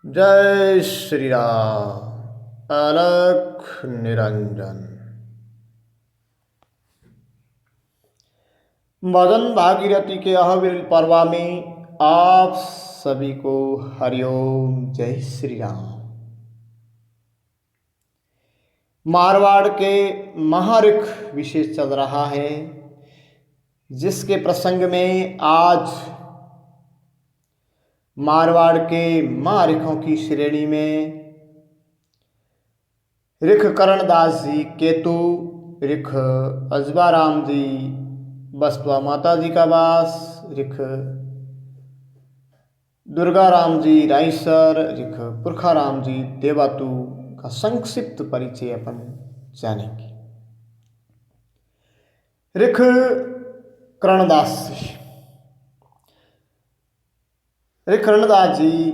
जय श्री राम। अलख निरंजन। मदन भागीरथी के अहविल पर्वा में आप सभी को हरिओम। जय श्री राम। मारवाड़ के महाऋख विशेष चल रहा है, जिसके प्रसंग में आज मारवाड़ के महाऋखों की श्रेणी में ऋख करणदास जी केतु, ऋख अजबाराम जी बस्तवा माता जी का वास, ऋख दुर्गा राम जी रायसर, ऋख पुरखाराम जी देवातु का संक्षिप्त परिचय अपन जानेंगे। ऋख करणदास जी। ऋख करणदास जी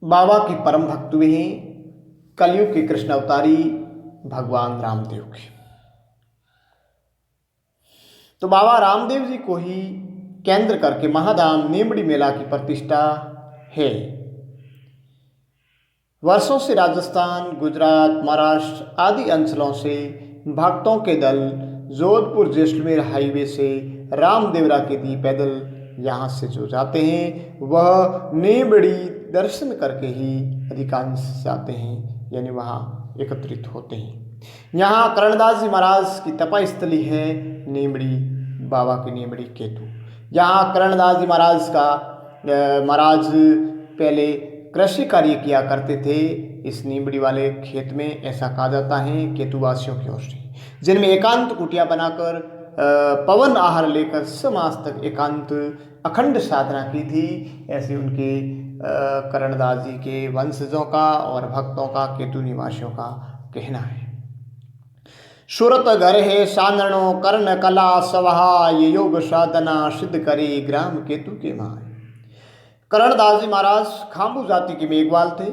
बाबा की परम भक्त हुए हैं, कलयुग के कृष्ण अवतारी भगवान रामदेव के। तो बाबा रामदेव जी को ही केंद्र करके महाधाम नीमड़ी मेला की प्रतिष्ठा है। वर्षों से राजस्थान, गुजरात, महाराष्ट्र आदि अंचलों से भक्तों के दल जोधपुर जैसलमेर हाईवे से रामदेवरा के दी पैदल यहाँ से जो जाते हैं वह नीमड़ी दर्शन करके ही अधिकांश जाते हैं, यानी वहाँ एकत्रित होते हैं। यहाँ करणदास जी महाराज की तपस्थली है नीमड़ी, बाबा की नीमड़ी केतु। यहाँ करणदास जी महाराज पहले कृषि कार्य किया करते थे इस नीमड़ी वाले खेत में, ऐसा कहा जाता है केतुवासियों की ओर से, जिनमें एकांत कुटिया बनाकर पवन आहार लेकर समाज तक एकांत अखंड साधना की थी। ऐसे उनके करणदास जी के वंशजों का और भक्तों का, केतु निवासियों का कहना है। सुरत घर है सानणो कर्ण कला सवहा, ये योग साधना सिद्ध करे ग्राम केतु के माय। करणदास जी महाराज खाम्बू जाति के मेघवाल थे।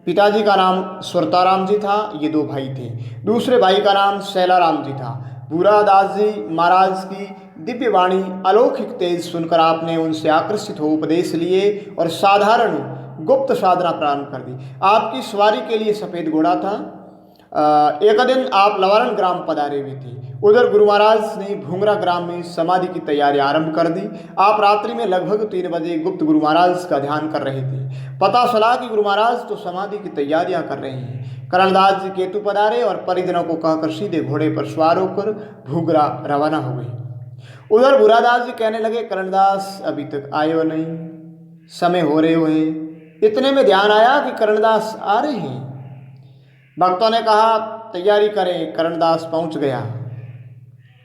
पिताजी का नाम सुरताराम जी था, ये दो भाई थे। दूसरे भाई का नाम शैलाराम जी था। बुरादास जी महाराज की दिव्य वाणी अलौकिक तेज सुनकर आपने उनसे आकर्षित हो उपदेश लिए और साधारण गुप्त साधना प्रारंभ कर दी। आपकी सवारी के लिए सफ़ेद घोड़ा था। एक दिन आप लवारण ग्राम पधारे हुए थे। उधर गुरु महाराज ने भूंगरा ग्राम में समाधि की तैयारी आरंभ कर दी। आप रात्रि में लगभग 3 बजे गुप्त गुरु महाराज का ध्यान कर रहे थे। पता चला कि गुरु महाराज तो समाधि की तैयारियां कर रहे हैं। करणदास जी केतु पधारे और परिजनों को कहकर सीधे घोड़े पर सवार होकर भूंगरा रवाना हो गए। उधर बुरादास जी कहने लगे, करणदास अभी तक आए हो नहीं, समय हो रहे हुए। इतने में ध्यान आया कि करणदास आ रहे हैं। भक्तों ने कहा तैयारी करें। करणदास पहुंच गया।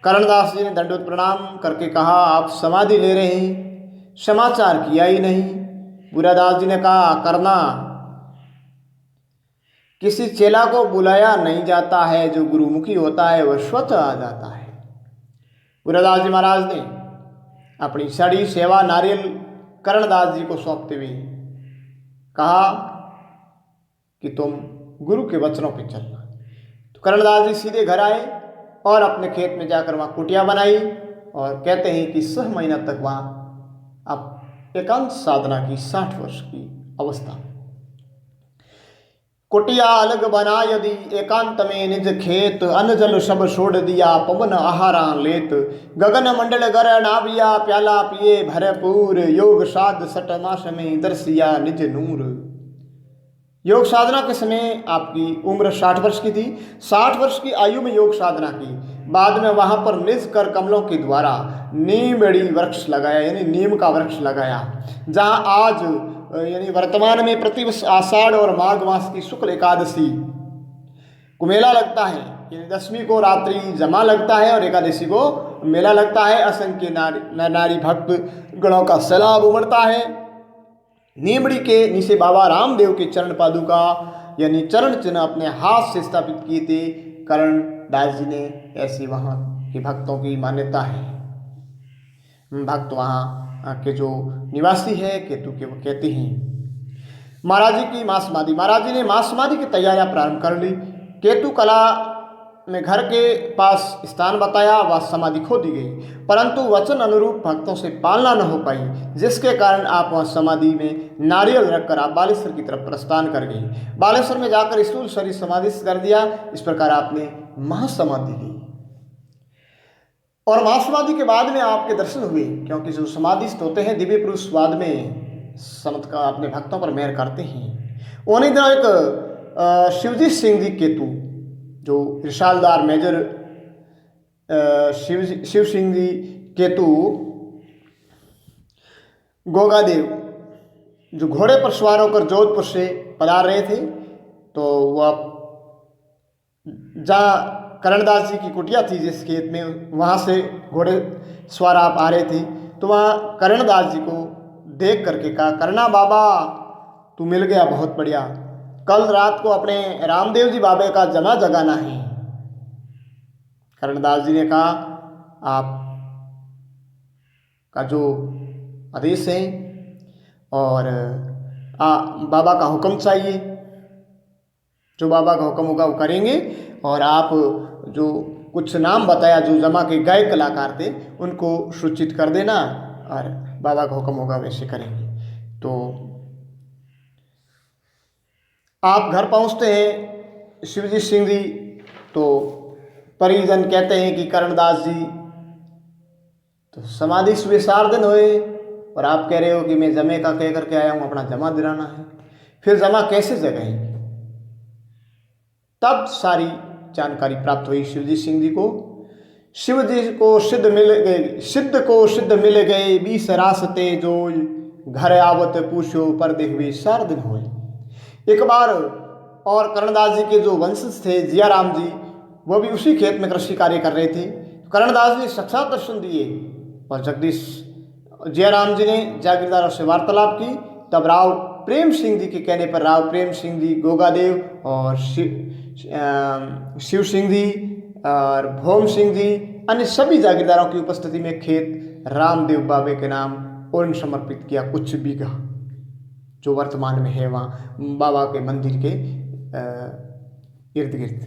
करणदास जी ने दंडवत प्रणाम करके कहा, आप समाधि ले रहे हैं, समाचार किया ही नहीं। बुरादास जी ने कहा, करना किसी चेला को बुलाया नहीं जाता है, जो गुरुमुखी होता है वह स्वतः आ जाता है। बुरादास जी महाराज ने अपनी साड़ी सेवा नारियल करणदास जी को सौंपते हुए कहा कि तुम गुरु के वचनों पे चलना। तो करणदास जी सीधे घर आए और अपने खेत में जाकर वहाँ कुटिया बनाई और कहते हैं कि 6 महीना तक वहाँ अब एकांत साधना की 60 वर्ष की अवस्था। कुटिया अलग बना यदि एकांत में निज खेत, अन्न जल सब छोड़ दिया पवन आहारा लेत। गगन मंडल गर नाभिया प्याला पिए भरपूर, योग साध सठ मास में दर्शिया निज नूर। योग साधना के समय आपकी उम्र 60 वर्ष की थी। 60 वर्ष की आयु में योग साधना की। बाद में वहाँ पर निज कर कमलों के द्वारा नीमड़ी वृक्ष लगाया, यानी नीम का वृक्ष लगाया, जहाँ आज यानी वर्तमान में प्रतिवर्ष आषाढ़ और माघ मास की शुक्ल एकादशी को मेला लगता है। यानी 10वीं को रात्रि जमा लगता है और एकादशी को मेला लगता है। असंख्य नारी भक्त गणों का सैलाब उमड़ता है। नीमड़ी के नीचे बाबा रामदेव के चरण पादुका यानी चरण चिन्ह अपने हाथ से स्थापित किए थे करणदास जी ने। ऐसी वहाँ के भक्तों की मान्यता है। भक्त वहाँ के जो निवासी है केतु के, वो कहते हैं महाराज जी की मां समाधि। महाराज जी ने मां समाधि की तैयारियां प्रारंभ कर ली। केतु कला में घर के पास स्थान बताया, वह समाधि खो दी गई। परंतु वचन अनुरूप भक्तों से पालना न हो पाई, जिसके कारण आप वहाँ समाधि में नारियल रखकर आप बालेश्वर की तरफ प्रस्थान कर गई। बालेश्वर में जाकर स्थूल शरीर समाधिस्थ कर दिया। इस प्रकार आपने महासमाधि ली और महासमाधि के बाद में आपके दर्शन हुए, क्योंकि जो समाधिस्थ होते हैं दिव्य पुरुष बाद में चमत्कार अपने भक्तों पर मेहर करते हैं। उन्हीं दिनों एक शिवजी सिंह जी केतु, जो रिशालदार मेजर शिव सिंह जी केतु गोगादेव, जो घोड़े पर सवार होकर जोधपुर से पधार रहे थे, तो वह जहाँ करणदास जी की कुटिया थी जिस खेत में, वहाँ से घोड़े सवार आप आ रहे थे, तो वहाँ करणदास जी को देख करके कहा, करना बाबा तू मिल गया, बहुत बढ़िया। कल रात को अपने रामदेव जी बाबे का जमा जगाना है। करणदास जी ने कहा, आप का जो आदेश है और बाबा का हुक्म चाहिए, जो बाबा का हुक्म होगा वो करेंगे। और आप जो कुछ नाम बताया जो जमा के गायक कलाकार थे उनको सूचित कर देना और बाबा का हुक्म होगा वैसे करेंगे। तो आप घर पहुंचते हैं शिवजी सिंह जी, तो परिजन कहते हैं कि करणदास जी तो समाधि सुबह 4 दिन हुए और आप कह रहे हो कि मैं जमे का कह करके आया हूँ, अपना जमा दिलाना है, फिर जमा कैसे जगाएंगे। तब सारी जानकारी प्राप्त हुई शिवजी सिंह जी को। शिव जी को सिद्ध मिल गए, सिद्ध को सिद्ध मिल गए 20 रास्ते जो, घर आवत पूछो पर देखवे 4 दिन हुए। एक बार और करणदास जी के जो वंशज थे जियाराम जी, वो भी उसी खेत में कृषि कार्य कर रहे थे। करणदास जी साक्षात दर्शन दिए और जगदीश जियाराम जी ने जागीरदारों से वार्तालाप की। तब राव प्रेम सिंह जी के कहने पर राव प्रेम सिंह जी, गोगादेव और शिव सिंह जी और भोम सिंह जी, अन्य सभी जागीरदारों की उपस्थिति में खेत रामदेव बाबे के नाम ओन समर्पित किया, कुछ बीघा, जो वर्तमान में है वहाँ बाबा के मंदिर के इर्द गिर्द।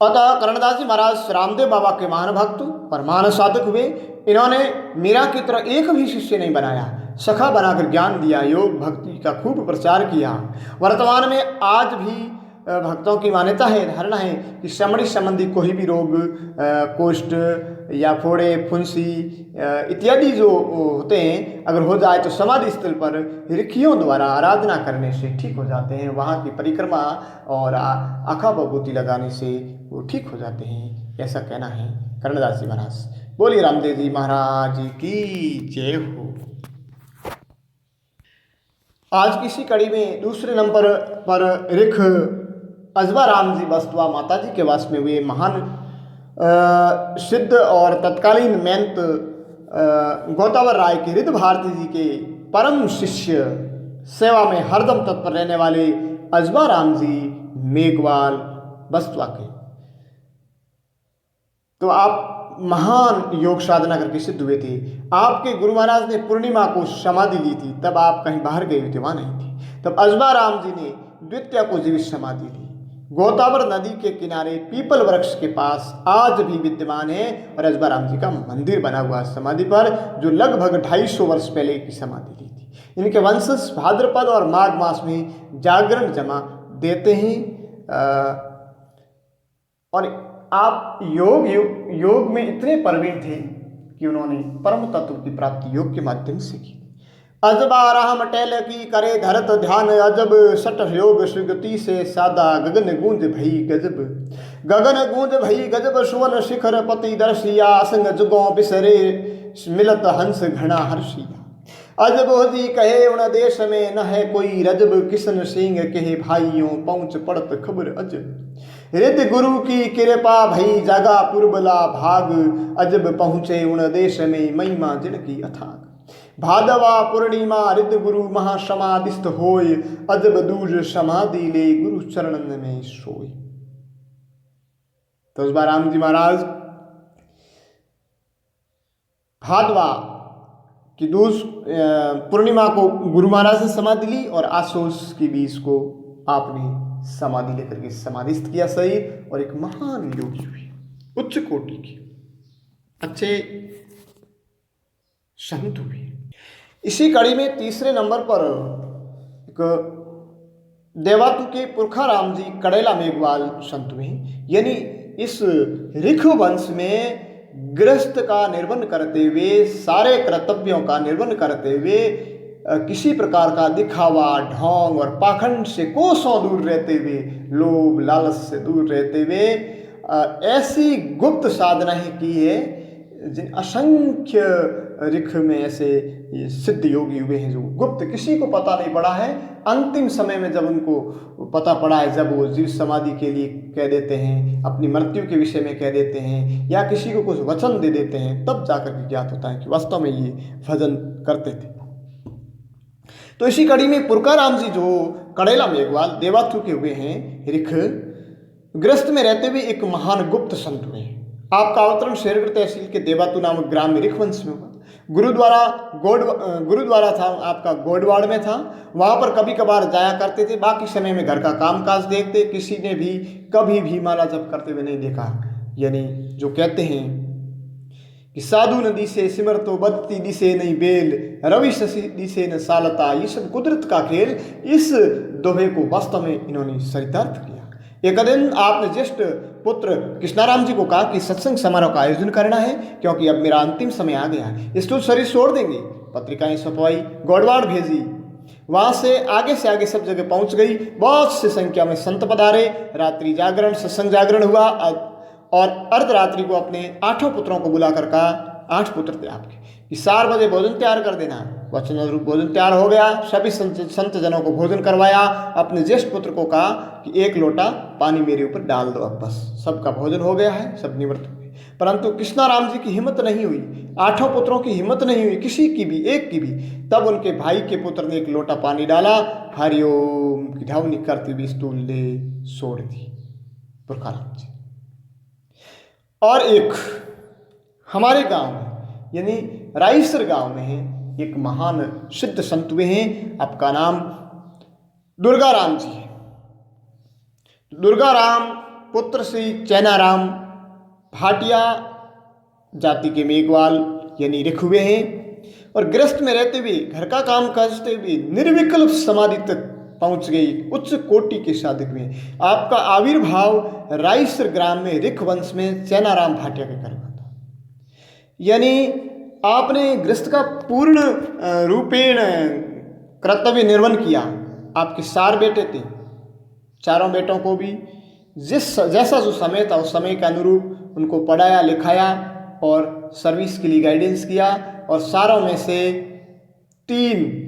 अतः करणदास जी महाराज रामदेव बाबा के महान भक्त और महान साधक हुए। इन्होंने मीरा की तरह एक भी शिष्य नहीं बनाया, सखा बनाकर ज्ञान दिया, योग भक्ति का खूब प्रचार किया। वर्तमान में आज भी भक्तों की मान्यता है, धारणा है कि चमड़ी संबंधी कोई भी रोग, कोष्ठ या फोड़े, फुंसी इत्यादि जो होते हैं, अगर हो जाए तो समाधि स्थल पर ऋखियों द्वारा आराधना करने से ठीक हो जाते हैं। वहाँ की परिक्रमा और आखा बबूती लगाने से वो ठीक हो जाते हैं, ऐसा कहना है करणदास जी महाराज। बोलिए रामदेव जी महाराज की जय हो। आज की इसी कड़ी में दूसरे नंबर पर ऋख अजबाराम जी बस्तवा माता जी के वास में हुए महान सिद्ध और तत्कालीन महंत गोतावर राय के रिद भारती जी के परम शिष्य, सेवा में हरदम तत्पर रहने वाले अजबाराम जी मेघवाल बस्तवा के, तो आप महान योग साधना करके सिद्ध हुए थे। आपके गुरु महाराज ने पूर्णिमा को समाधि ली थी, तब आप कहीं बाहर गए हुए थे, वहाँ नहीं थे। तब अजबाराम जी ने द्वितीय को जीवित समाधि ली। गोतावर नदी के किनारे पीपल वृक्ष के पास आज भी विद्यमान है और अजबाराम जी का मंदिर बना हुआ है समाधि पर, जो लगभग 250 वर्ष पहले की समाधि ली थी। इनके वंशज भाद्रपद और माघ मास में जागरण जमा देते हैं। और आप योग में इतने प्रवीण थे कि उन्होंने परम तत्व की प्राप्ति योग के माध्यम से की। अजबाराम टैल की करे धरत ध्यान, अजब सट योग सुगति से सादा, गगन गूंज भई गजब, गगन गूंज भई गजब, सुवन शिखर पति दर्शिया, संग जुगों बिसरे मिलत हंस घना हर्षिया। अजब होती कहे उन देश में न है कोई रजब, किशन सिंह कहे भाइयों पहुँच पड़त खबर अजब। रिद गुरु की कृपा भई जगा पुरबला भाग, अजब पहुँचे उन देश में महिमा जिनकी अथाग। भादवा पूर्णिमा रिद गुरु महासमाधिस्थ होय, अजब दूज समाधि ले गुरु चरणन में सोय। तो अजबाराम जी महाराज भादवा की दूज पूर्णिमा को गुरु महाराज ने समाधि ली और आसोस की 20 को आपने समाधि लेकर के समाधिस्थ किया शरीर और एक महान योगी हुई, उच्च कोटि की। अच्छे संत हुए। इसी कड़ी में तीसरे नंबर पर एक देवातु के पुरखा राम जी कड़ेला मेघवाल संत हुए। यानी इस ऋख वंश में गृहस्थ का निर्वहन करते हुए, सारे कर्तव्यों का निर्वहन करते हुए, किसी प्रकार का दिखावा, ढोंग और पाखंड से कोसों दूर रहते हुए, लोभ लालच से दूर रहते हुए ऐसी गुप्त साधनाएं की है जिन असंख्य ऋख में ऐसे सिद्ध योगी हुए हैं जो गुप्त किसी को पता नहीं पड़ा है। अंतिम समय में जब उनको पता पड़ा है, जब वो जीव समाधि के लिए कह देते हैं, अपनी मृत्यु के विषय में कह देते हैं या किसी को कुछ वचन दे देते हैं, तब जाकर के ज्ञात होता है कि वास्तव में ये भजन करते थे। तो इसी कड़ी में पुरखा राम जी जो कड़ेला मेघवाल देवातु के हुए हैं, ऋख गृहस्थ में रहते हुए एक महान गुप्त संत हुए हैं। आपका अवतरण शेरगढ़ तहसील के देवातु नामक ग्राम में ऋख वंश में हुआ। गुरुद्वारा था आपका गोडवाड़ में था। वहाँ पर कभी कभार जाया करते थे, बाकी समय में घर का कामकाज देखते। किसी ने भी कभी भी माला जप करते हुए नहीं देखा। यानी जो कहते हैं कि साधु नदी से सिमर तो बदती दिसे नहीं बेल, रवि शशि दिसे न सालता, ये सब कुदरत का खेल। इस दोहे को वास्तव में इन्होंने चरितार्थ किया। एक दिन आपने ज्येष्ठ पुत्र कृष्णाराम जी को कहा कि सत्संग समारोह का आयोजन करना है, क्योंकि अब मेरा अंतिम समय आ गया है, स्थूल शरीर छोड़ देंगे। पत्रिकाएं छपवाई, गोडवाड़ भेजी, वहां से आगे सब जगह पहुंच गई। बहुत सी संख्या में संत पधारे। रात्रि जागरण, सत्संग जागरण हुआ और अर्धरात्रि को अपने 8 पुत्रों को बुलाकर कहा, 8 पुत्र थे आपके, कि 4 बजे भोजन तैयार कर देना। वचन अनुरूप भोजन तैयार हो गया। सभी संत जनों को भोजन करवाया। अपने ज्येष्ठ पुत्र को कहा कि 1 लोटा पानी मेरे ऊपर डाल दो। अब बस सबका भोजन हो गया है, सब निवृत्त हुए। परंतु कृष्णाराम जी की हिम्मत नहीं हुई, 8 पुत्रों की हिम्मत नहीं हुई, किसी की भी, एक की भी। तब उनके भाई के पुत्र ने 1 लोटा पानी डाला, हरिओम की ध्वनि करती हुई स्थूल ले छोड़ दी पुरखा राम जी। और एक हमारे गांव में यानी रायसर गांव में है एक महान सिद्ध संत हुए हैं। आपका नाम दुर्गा राम जी है। दुर्गा राम पुत्र श्री चैनाराम भाटिया जाति के मेघवाल यानी ऋख हुए हैं। और गृहस्थ में रहते हुए, घर का काम करते हुए निर्विकल्प समाधि तक पहुंच गई, उच्च कोटि के साधक में। आपका आविर्भाव रायसर ग्राम में ऋख वंश में चैनाराम भाटिया के घर में था। यानी आपने गृहस्थ का पूर्ण रूपेण कर्तव्य निर्वहन किया। आपके 4 बेटे थे, चारों बेटों को भी जैसा जो समय था उस समय के अनुरूप उनको पढ़ाया लिखाया और सर्विस के लिए गाइडेंस किया। और सारों में से 3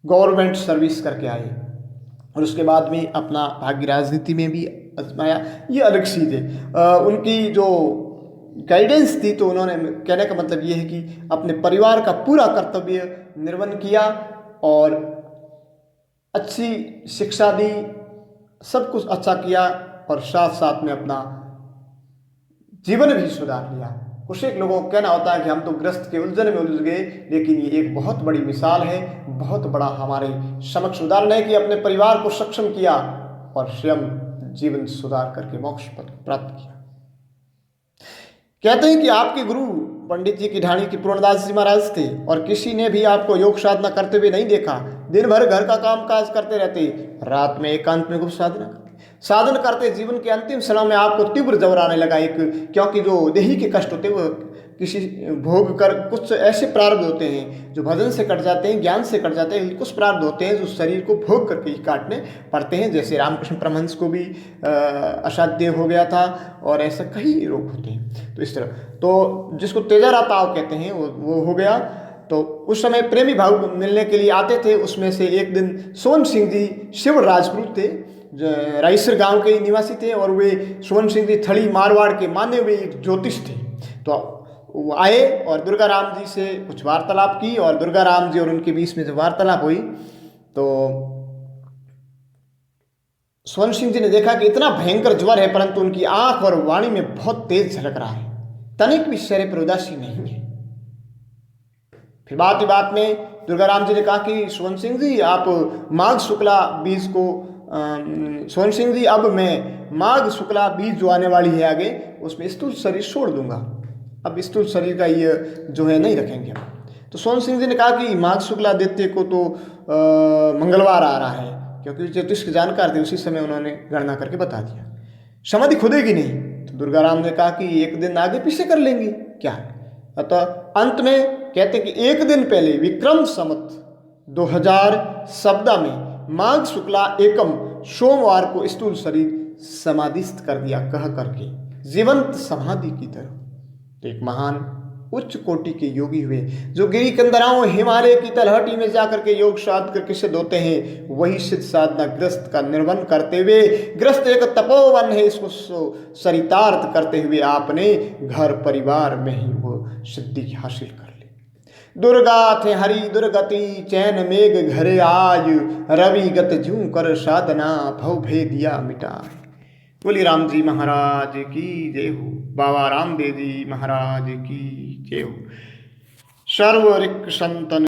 गवर्नमेंट सर्विस करके आए और उसके बाद में अपना भाग्य राजनीति में भी आजमाया। ये अलग चीज़ है। उनकी जो गाइडेंस थी, तो उन्होंने, कहने का मतलब ये है कि अपने परिवार का पूरा कर्तव्य निर्वहन किया और अच्छी शिक्षा दी, सब कुछ अच्छा किया और साथ साथ में अपना जीवन भी सुधार लिया। कुछ एक लोगों को कहना होता है कि हम तो गृहस्थ के उलझन में उलझ गए, लेकिन ये एक बहुत बड़ी मिसाल है, बहुत बड़ा हमारे समक्ष उदाहरण है कि अपने परिवार को सक्षम किया और स्वयं जीवन सुधार करके मोक्ष पद प्राप्त किया। कहते हैं कि आपके गुरु पंडित जी की ढाणी की पूर्णदास जी महाराज थे और किसी ने भी आपको योग साधना करते हुए नहीं देखा। दिन भर घर का काम काज करते रहते, रात में एकांत में गुप्त साधन करते। जीवन के अंतिम समय में आपको तीव्र जवर आने लगा एक, क्योंकि जो देही के कष्ट होते हैं वो किसी भोग कर, कुछ ऐसे प्रारब्ध होते हैं जो भजन से कट जाते हैं, ज्ञान से कट जाते हैं। कुछ प्रारब्ध होते हैं जो शरीर को भोग करके ही काटने पड़ते हैं, जैसे रामकृष्ण परमहंस को भी असाध्य हो गया था और ऐसा कई रोग होते हैं। तो इस तरह, तो जिसको तेजाराताव कहते हैं वो हो गया। तो उस समय प्रेमी भाव मिलने के लिए आते थे। उसमें से एक दिन सोन सिंह जी शिव राजपूत थे, रायसर गांव के निवासी थे और वे सोन सिंह जी थड़ी मारवाड़ के माने हुए एक ज्योतिष थे। तो वो आए और दुर्गा राम जी से कुछ वार्तालाप की और दुर्गा राम जी और उनके बीच में जब वार्तालाप हुई तो सोन सिंह जी ने देखा कि इतना भयंकर ज्वर है, परंतु उनकी आंख और वाणी में बहुत तेज झलक रहा है, तनिक भी चेहरे पर उदासी नहीं है। फिर बात में दुर्गा राम जी ने कहा कि सोन सिंह जी आप माघ शुक्ला बीज को सोन सिंह जी अब मैं माघ शुक्ला बीज जो आने वाली है आगे, उसमें स्थूल शरीर छोड़ दूंगा। अब स्थूल शरीर का ये जो है नहीं रखेंगे हम। तो सोन सिंह जी ने कहा कि माघ शुक्ला आदित्य को तो मंगलवार आ रहा है, क्योंकि ज्योतिष के जानकार थे, उसी समय उन्होंने गणना करके बता दिया। समाधि खुदेगी नहीं, तो दुर्गाराम ने कहा कि एक दिन आगे पीछे कर लेंगे क्या है। अतः अंत में कहते हैं कि एक दिन पहले विक्रम संवत 2000 शब्दा में माघ शुक्ला एकम सोमवार को स्थूल शरीर समाधिस्थ कर दिया, कह करके जीवंत समाधि की तरह। तो एक महान उच्च कोटि के योगी हुए जो गिरी कंदराओं हिमालय की तलहटी में जाकर के योग साध करके सिद्ध होते हैं, वही सिद्ध साधना ग्रस्त का निर्वहन करते हुए, ग्रस्त एक तपोवन है इसको सरितार्थ करते हुए आपने घर परिवार में ही वो सिद्धि हासिल कर ली। दुर्गा थे हरि दुर्गति चैन मेघ घरे आज, रवि गत जूं कर साधना भव भेदिया मिटाए। बोली राम जी महाराज की जय हो, बाबा रामदेव जी महाराज की जय हो। सर्व ऋक संतन